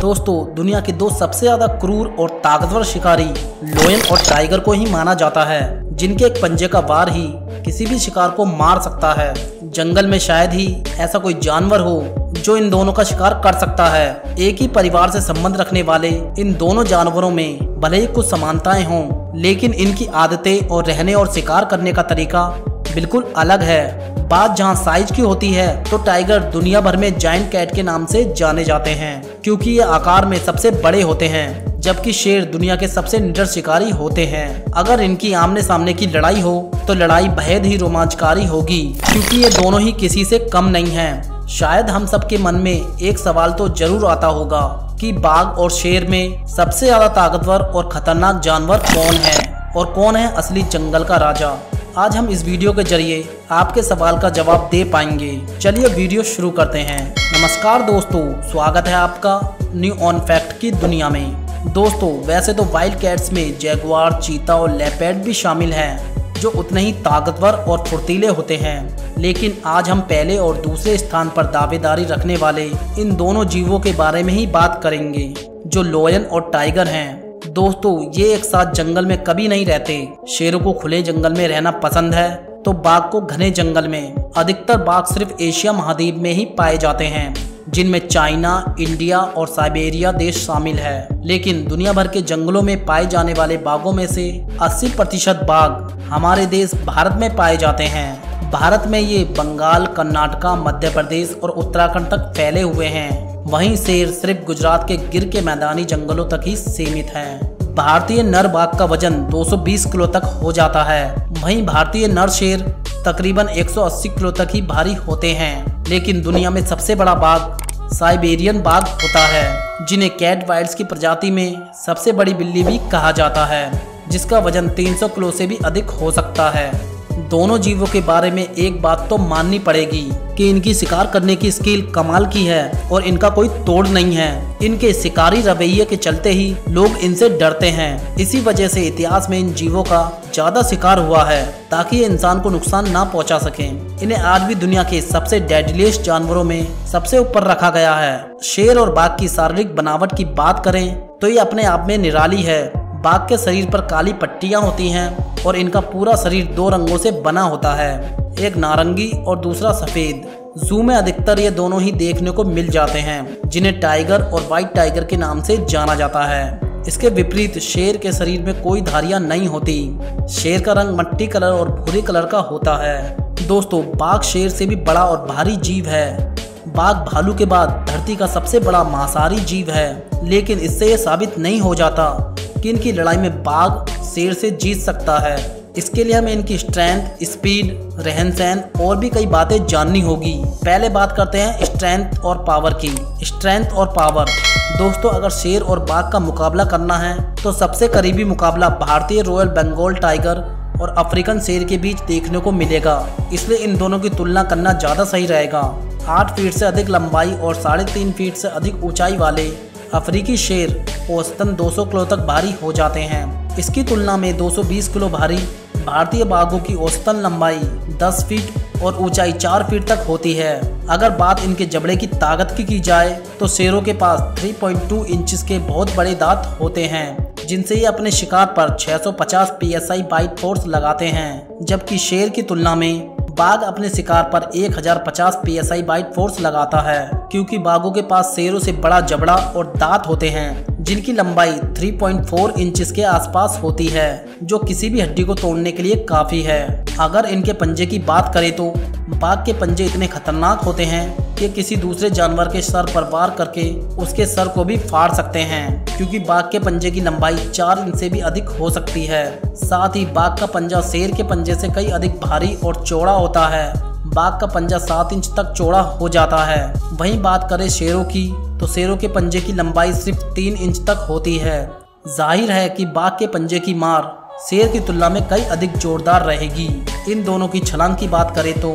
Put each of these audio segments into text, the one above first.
दोस्तों, दुनिया के दो सबसे ज्यादा क्रूर और ताकतवर शिकारी लायन और टाइगर को ही माना जाता है, जिनके एक पंजे का वार ही किसी भी शिकार को मार सकता है। जंगल में शायद ही ऐसा कोई जानवर हो जो इन दोनों का शिकार कर सकता है। एक ही परिवार से संबंध रखने वाले इन दोनों जानवरों में भले ही कुछ समानताएं हों, लेकिन इनकी आदतें और रहने और शिकार करने का तरीका बिल्कुल अलग है। बात जहां साइज की होती है तो टाइगर दुनिया भर में जायंट कैट के नाम से जाने जाते हैं, क्योंकि ये आकार में सबसे बड़े होते हैं, जबकि शेर दुनिया के सबसे निडर शिकारी होते हैं। अगर इनकी आमने सामने की लड़ाई हो तो लड़ाई बेहद ही रोमांचकारी होगी, क्योंकि ये दोनों ही किसी से कम नहीं हैं। शायद हम सबके मन में एक सवाल तो जरूर आता होगा कि बाघ और शेर में सबसे ज्यादा ताकतवर और खतरनाक जानवर कौन है और कौन है असली जंगल का राजा। आज हम इस वीडियो के जरिए आपके सवाल का जवाब दे पाएंगे। चलिए वीडियो शुरू करते हैं। नमस्कार दोस्तों, स्वागत है आपका न्यू ऑन फैक्ट की दुनिया में। दोस्तों, वैसे तो वाइल्ड कैट्स में जैगुआर, चीता और लेपर्ड भी शामिल हैं, जो उतने ही ताकतवर और फुर्तीले होते हैं, लेकिन आज हम पहले और दूसरे स्थान पर दावेदारी रखने वाले इन दोनों जीवों के बारे में ही बात करेंगे, जो लायन और टाइगर हैं। दोस्तों, ये एक साथ जंगल में कभी नहीं रहते। शेरों को खुले जंगल में रहना पसंद है तो बाघ को घने जंगल में। अधिकतर बाघ सिर्फ एशिया महाद्वीप में ही पाए जाते हैं, जिनमें चाइना, इंडिया और साइबेरिया देश शामिल है। लेकिन दुनिया भर के जंगलों में पाए जाने वाले बाघों में से 80% बाघ हमारे देश भारत में पाए जाते हैं। भारत में ये बंगाल, कर्नाटका, मध्य प्रदेश और उत्तराखंड तक फैले हुए हैं। वहीं शेर सिर्फ गुजरात के गिर के मैदानी जंगलों तक ही सीमित है। भारतीय नर बाघ का वजन 220 किलो तक हो जाता है। वहीं भारतीय नर शेर तकरीबन 180 किलो तक ही भारी होते हैं। लेकिन दुनिया में सबसे बड़ा बाघ साइबेरियन बाघ होता है, जिन्हें कैट वाइल्ड्स की प्रजाति में सबसे बड़ी बिल्ली भी कहा जाता है, जिसका वजन 300 किलो से भी अधिक हो सकता है। दोनों जीवों के बारे में एक बात तो माननी पड़ेगी कि इनकी शिकार करने की स्किल कमाल की है और इनका कोई तोड़ नहीं है। इनके शिकारी रवैये के चलते ही लोग इनसे डरते हैं। इसी वजह से इतिहास में इन जीवों का ज्यादा शिकार हुआ है, ताकि ये इंसान को नुकसान ना पहुंचा सकें। इन्हें आज भी दुनिया के सबसे डेडलीस्ट जानवरों में सबसे ऊपर रखा गया है। शेर और बाघ की शारीरिक बनावट की बात करें तो ये अपने आप में निराली है। बाघ के शरीर पर काली पट्टियां होती हैं और इनका पूरा शरीर 2 रंगों से बना होता है, एक नारंगी और दूसरा सफेद। जू में अधिकतर ये दोनों ही देखने को मिल जाते हैं, जिन्हें टाइगर और व्हाइट टाइगर के नाम से जाना जाता है। इसके विपरीत शेर के शरीर में कोई धारियां नहीं होती। शेर का रंग मट्टी कलर और भूरे कलर का होता है। दोस्तों, बाघ शेर से भी बड़ा और भारी जीव है। बाघ भालू के बाद धरती का सबसे बड़ा मांसाहारी जीव है, लेकिन इससे ये साबित नहीं हो जाता कि इनकी लड़ाई में बाघ शेर से जीत सकता है। इसके लिए हमें इनकी स्ट्रेंथ, स्पीड, रहन सहन और भी कई बातें जाननी होगी। पहले बात करते हैं स्ट्रेंथ और पावर की। स्ट्रेंथ और पावर। दोस्तों, अगर शेर और बाघ का मुकाबला करना है तो सबसे करीबी मुकाबला भारतीय रॉयल बंगाल टाइगर और अफ्रीकन शेर के बीच देखने को मिलेगा, इसलिए इन दोनों की तुलना करना ज्यादा सही रहेगा। 8 फीट से अधिक लंबाई और 3.5 फीट से अधिक ऊंचाई वाले अफ्रीकी शेर औसतन 200 किलो तक भारी हो जाते हैं। इसकी तुलना में 220 किलो भारी भारतीय बाघों की औसतन लंबाई 10 फीट और ऊंचाई 4 फीट तक होती है। अगर बात इनके जबड़े की ताकत की जाए तो शेरों के पास 3.2 इंच के बहुत बड़े दांत होते हैं, जिनसे ये अपने शिकार पर 650 PSI बाइट फोर्स लगाते हैं, जबकि शेर की तुलना में बाघ अपने शिकार पर 1050 PSI बाइट फोर्स लगाता है, क्योंकि बाघों के पास शेरों से बड़ा जबड़ा और दांत होते हैं, जिनकी लंबाई 3.4 इंच के आसपास होती है, जो किसी भी हड्डी को तोड़ने के लिए काफी है। अगर इनके पंजे की बात करें तो बाघ के पंजे इतने खतरनाक होते हैं कि किसी दूसरे जानवर के सर पर वार करके उसके सर को भी फाड़ सकते हैं, क्योंकि बाघ के पंजे की लंबाई 4 इंच से भी अधिक हो सकती है। साथ ही बाघ का पंजा शेर के पंजे से कई अधिक भारी और चौड़ा होता है। बाघ का पंजा 7 इंच तक चौड़ा हो जाता है। वहीं बात करें शेरों की तो शेरों के पंजे की लंबाई सिर्फ 3 इंच तक होती है। जाहिर है कि बाघ के पंजे की मार शेर की तुलना में कई अधिक जोरदार रहेगी। इन दोनों की छलांग की बात करें तो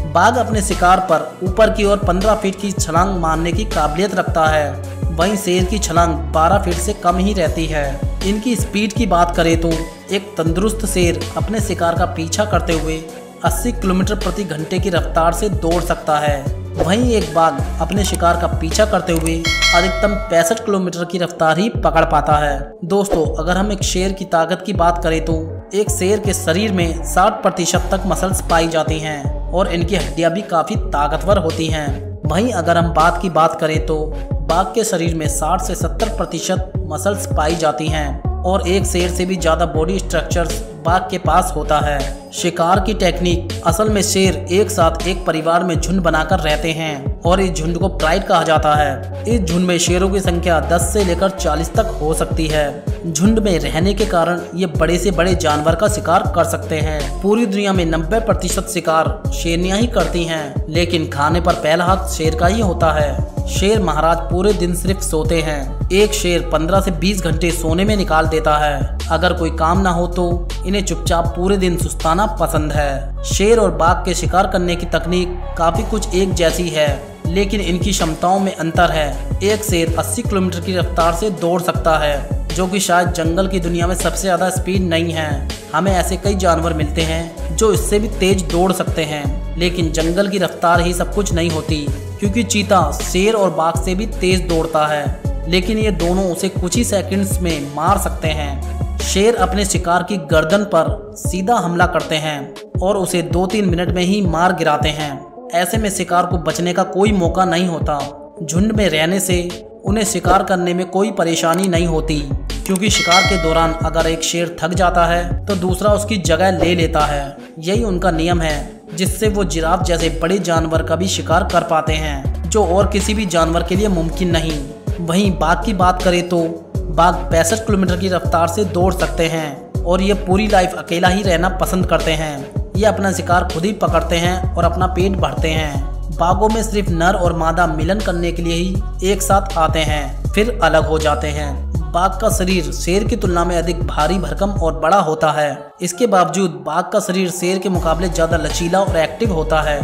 बाघ अपने शिकार पर ऊपर की ओर 15 फीट की छलांग मारने की काबिलियत रखता है, वहीं शेर की छलांग 12 फीट से कम ही रहती है। इनकी स्पीड की बात करें तो एक तंदुरुस्त शेर अपने शिकार का पीछा करते हुए 80 किलोमीटर प्रति घंटे की रफ्तार से दौड़ सकता है, वहीं एक बाघ अपने शिकार का पीछा करते हुए अधिकतम 65 किलोमीटर की रफ्तार ही पकड़ पाता है। दोस्तों, अगर हम एक शेर की ताकत की बात करें तो एक शेर के शरीर में 60% तक मसल्स पाई जाती हैं और इनकी हड्डियां भी काफी ताकतवर होती हैं। वहीं अगर हम बाघ की बात करें तो बाघ के शरीर में 60 से 70% मसल्स पाई जाती हैं और एक शेर से भी ज्यादा बॉडी स्ट्रक्चर्स बाघ के पास होता है। शिकार की टेक्निक, असल में शेर एक साथ एक परिवार में झुंड बनाकर रहते हैं और इस झुंड को प्राइड कहा जाता है। इस झुंड में शेरों की संख्या 10 से लेकर 40 तक हो सकती है। झुंड में रहने के कारण ये बड़े से बड़े जानवर का शिकार कर सकते हैं। पूरी दुनिया में 90% शिकार शेरनियां ही करती हैं, लेकिन खाने पर पहला हक शेर का ही होता है। शेर महाराज पूरे दिन सिर्फ सोते हैं। एक शेर 15 से 20 घंटे सोने में निकाल देता है। अगर कोई काम ना हो तो इन्हें चुपचाप पूरे दिन सुस्ताना पसंद है। शेर और बाघ के शिकार करने की तकनीक काफी कुछ एक जैसी है, लेकिन इनकी क्षमताओं में अंतर है। एक शेर 80 किलोमीटर की रफ्तार से दौड़ सकता है, जो कि शायद जंगल की दुनिया में सबसे ज्यादा स्पीड नहीं है। हमें ऐसे कई जानवर मिलते हैं जो इससे भी तेज दौड़ सकते हैं, लेकिन जंगल की रफ्तार ही सब कुछ नहीं होती, क्योंकि चीता शेर और बाघ से भी तेज दौड़ता है, लेकिन ये दोनों उसे कुछ ही सेकंड्स में मार सकते हैं। शेर अपने शिकार की गर्दन पर सीधा हमला करते हैं और उसे 2-3 मिनट में ही मार गिराते हैं। ऐसे में शिकार को बचने का कोई मौका नहीं होता। झुंड में रहने से उन्हें शिकार करने में कोई परेशानी नहीं होती, क्योंकि शिकार के दौरान अगर एक शेर थक जाता है तो दूसरा उसकी जगह ले लेता है। यही उनका नियम है, जिससे वो जिराफ जैसे बड़े जानवर का भी शिकार कर पाते हैं, जो और किसी भी जानवर के लिए मुमकिन नहीं। वहीं बाघ की बात करें तो बाघ 65 किलोमीटर की रफ्तार से दौड़ सकते हैं और ये पूरी लाइफ अकेला ही रहना पसंद करते हैं। ये अपना शिकार खुद ही पकड़ते हैं और अपना पेट भरते हैं। बाघों में सिर्फ नर और मादा मिलन करने के लिए ही एक साथ आते हैं, फिर अलग हो जाते हैं। बाघ का शरीर शेर की तुलना में अधिक भारी भरकम और बड़ा होता है। इसके बावजूद बाघ का शरीर शेर के मुकाबले ज्यादा लचीला और एक्टिव होता है।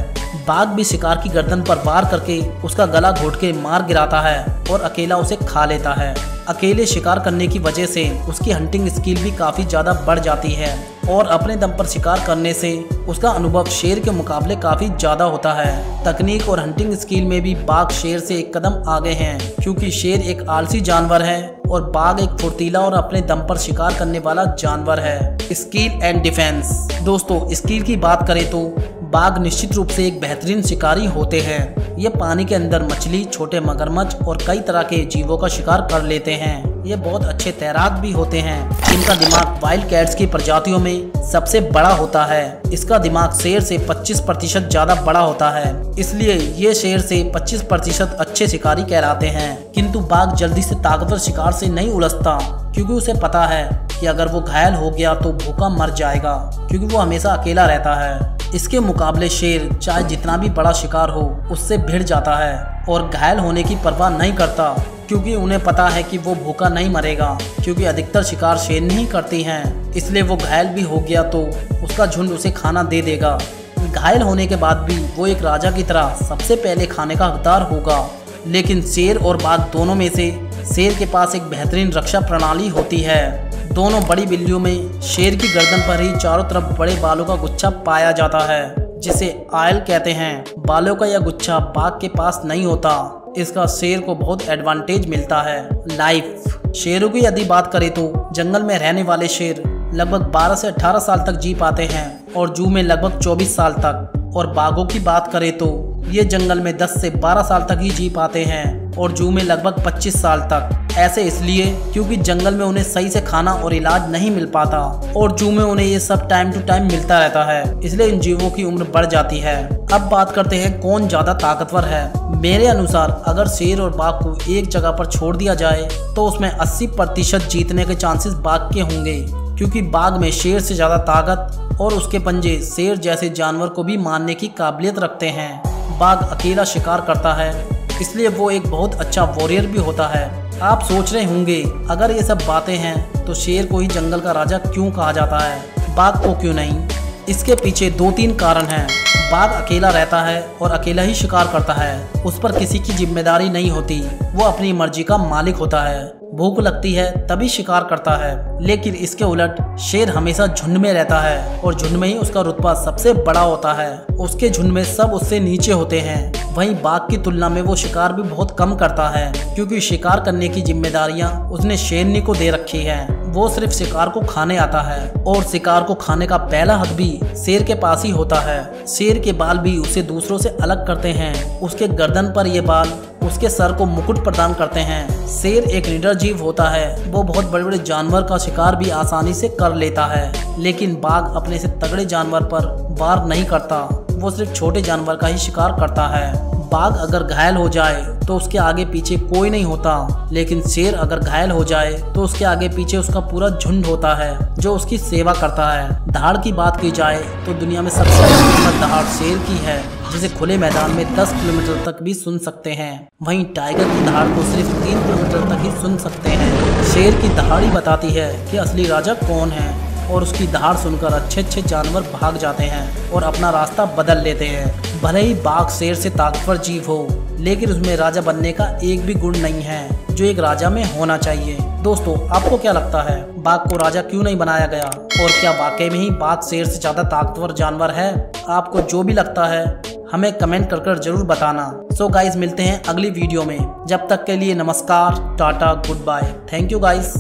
बाघ भी शिकार की गर्दन पर वार करके उसका गला घोट के मार गिराता है और अकेला उसे खा लेता है। अकेले शिकार करने की वजह से उसकी हंटिंग स्किल भी काफी ज्यादा बढ़ जाती है और अपने दम पर शिकार करने से उसका अनुभव शेर के मुकाबले काफी ज्यादा होता है। तकनीक और हंटिंग स्किल में भी बाघ शेर से एक कदम आगे हैं, क्योंकि शेर एक आलसी जानवर है और बाघ एक फुर्तीला और अपने दम पर शिकार करने वाला जानवर है। Skill and defence. दोस्तों, स्किल की बात करें तो बाघ निश्चित रूप से एक बेहतरीन शिकारी होते हैं। ये पानी के अंदर मछली, छोटे मगरमच्छ और कई तरह के जीवों का शिकार कर लेते हैं। ये बहुत अच्छे तैराक भी होते हैं। इनका दिमाग वाइल्ड कैट्स की प्रजातियों में सबसे बड़ा होता है। इसका दिमाग शेर से 25% ज्यादा बड़ा होता है, इसलिए ये शेर से 25% अच्छे शिकारी कहलाते हैं। किंतु बाघ जल्दी से ताकतवर शिकार से नहीं उलझता, क्योंकि उसे पता है कि अगर वो घायल हो गया तो भूखा मर जाएगा, क्योंकि वो हमेशा अकेला रहता है। इसके मुकाबले शेर चाहे जितना भी बड़ा शिकार हो उससे भिड़ जाता है और घायल होने की परवाह नहीं करता, क्योंकि उन्हें पता है कि वो भूखा नहीं मरेगा, क्योंकि अधिकतर शिकार शेर नहीं करती हैं। इसलिए वो घायल भी हो गया तो उसका झुंड उसे खाना दे देगा। घायल होने के बाद भी वो एक राजा की तरह सबसे पहले खाने का हकदार होगा। लेकिन शेर और बाघ दोनों में से शेर के पास एक बेहतरीन रक्षा प्रणाली होती है। दोनों बड़ी बिल्लियों में शेर की गर्दन पर ही चारों तरफ बड़े बालों का गुच्छा पाया जाता है, जिसे आयल कहते हैं। बालों का यह गुच्छा बाघ के पास नहीं होता। इसका शेर को बहुत एडवांटेज मिलता है। लाइफ। शेरों की यदि बात करें तो जंगल में रहने वाले शेर लगभग 12 से 18 साल तक जी पाते हैं और जू में लगभग 24 साल तक। और बाघों की बात करें तो ये जंगल में 10 से 12 साल तक ही जी पाते हैं और जू में लगभग 25 साल तक। ऐसे इसलिए क्योंकि जंगल में उन्हें सही से खाना और इलाज नहीं मिल पाता और जू में उन्हें ये सब टाइम टू टाइम मिलता रहता है, इसलिए इन जीवों की उम्र बढ़ जाती है। अब बात करते हैं कौन ज्यादा ताकतवर है। मेरे अनुसार अगर शेर और बाघ को एक जगह पर छोड़ दिया जाए तो उसमें 80% जीतने के चांसेस बाघ के होंगे, क्योंकि बाघ में शेर से ज्यादा ताकत और उसके पंजे शेर जैसे जानवर को भी मारने की काबिलियत रखते हैं। बाघ अकेला शिकार करता है, इसलिए वो एक बहुत अच्छा वॉरियर भी होता है। आप सोच रहे होंगे अगर ये सब बातें हैं तो शेर को ही जंगल का राजा क्यों कहा जाता है, बाघ को क्यों नहीं? इसके पीछे 2-3 कारण हैं। बाघ अकेला रहता है और अकेला ही शिकार करता है। उस पर किसी की जिम्मेदारी नहीं होती, वो अपनी मर्जी का मालिक होता है। भूख लगती है तभी शिकार करता है। लेकिन इसके उलट शेर हमेशा झुंड में रहता है और झुंड में ही उसका रुतबा सबसे बड़ा होता है। उसके झुंड में सब उससे नीचे होते हैं, वहीं बाघ की तुलना में वो शिकार भी बहुत कम करता है, क्योंकि शिकार करने की जिम्मेदारियां उसने शेरनी को दे रखी है। वो सिर्फ शिकार को खाने आता है और शिकार को खाने का पहला हक भी शेर के पास ही होता है। शेर के बाल भी उसे दूसरों से अलग करते हैं। उसके गर्दन पर ये बाल उसके सर को मुकुट प्रदान करते हैं। शेर एक निडर जीव होता है। वो बहुत बड़े बड़े जानवर का शिकार भी आसानी से कर लेता है, लेकिन बाघ अपने से तगड़े जानवर पर वार नहीं करता। वो सिर्फ छोटे जानवर का ही शिकार करता है। बाघ अगर घायल हो जाए तो उसके आगे पीछे कोई नहीं होता, लेकिन शेर अगर घायल हो जाए तो उसके आगे पीछे उसका पूरा झुंड होता है जो उसकी सेवा करता है। दहाड़ की बात की जाए तो दुनिया में सबसे कीमत दहाड़ शेर की है, जिसे खुले मैदान में 10 किलोमीटर तक भी सुन सकते हैं। वहीं टाइगर की दहाड़ को सिर्फ 3 किलोमीटर तक ही सुन सकते हैं। शेर की दहाड़ ही बताती है कि असली राजा कौन है, और उसकी दहाड़ सुनकर अच्छे जानवर भाग जाते हैं और अपना रास्ता बदल लेते हैं। भले ही बाघ शेर से ताकतवर जीव हो, लेकिन उसमें राजा बनने का एक भी गुण नहीं है जो एक राजा में होना चाहिए। दोस्तों, आपको क्या लगता है, बाघ को राजा क्यों नहीं बनाया गया, और क्या वाकई में ही बाघ शेर से ज्यादा ताकतवर जानवर है? आपको जो भी लगता है हमें कमेंट कर जरूर बताना। सो गाइस, मिलते हैं अगली वीडियो में। जब तक के लिए नमस्कार, टाटा, good bye, thank you guys.